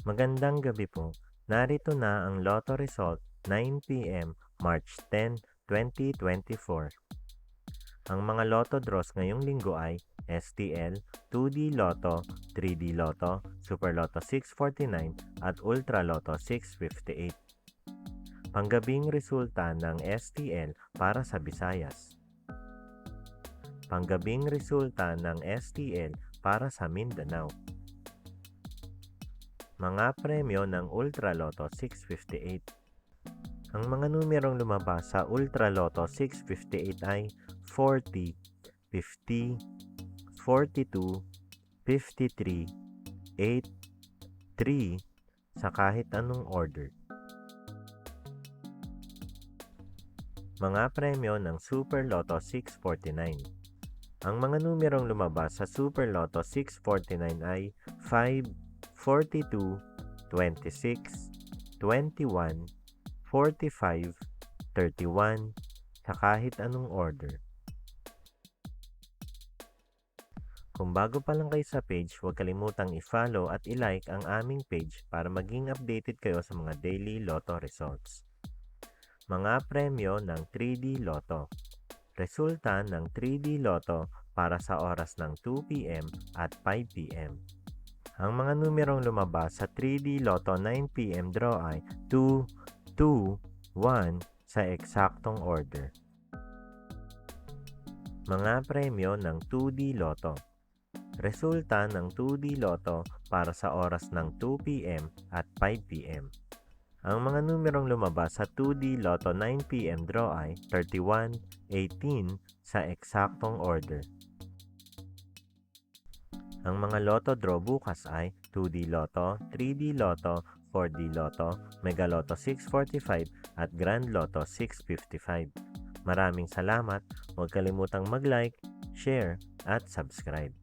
Magandang gabi po. Narito na ang Lotto result 9 p.m. March 10, 2024. Ang mga Lotto draws ngayong linggo ay STL, 2D Lotto, 3D Lotto, Super Lotto 649 at Ultra Lotto 658. Panggabing resulta ng STL para sa Visayas. Panggabing resulta ng STL para sa Mindanao. Mga premyo ng Ultra Lotto 658. Ang mga numerong lumabas sa Ultra Lotto 658 ay 40, 50, 42, 53, 8, 3 sa kahit anong order. Mga premyo ng Super Lotto 649. Ang mga numerong lumabas sa Super Lotto 649 ay 5, 42, 26, 21, 45, 31 sa kahit anong order. Kung bago pa lang kayo sa page, huwag kalimutang i-follow at i-like ang aming page para maging updated kayo sa mga daily Lotto results. Mga premyo ng 3D Lotto. Resulta ng 3D Lotto para sa oras ng 2 p.m. at 5 p.m. Ang mga numerong lumabas sa 3D Lotto 9 p.m. draw ay 2, 2, 1 sa eksaktong order. Mga premyo ng 2D Lotto. Resulta ng 2D Lotto para sa oras ng 2 p.m. at 5 p.m. Ang mga numerong lumabas sa 2D Lotto 9 p.m. draw ay 31, 18 sa eksaktong order. Ang mga Lotto draw bukas ay 2D Lotto, 3D Lotto, 4D Lotto, Mega Lotto 645 at Grand Lotto 655. Maraming salamat. Huwag kalimutang mag-like, share at subscribe.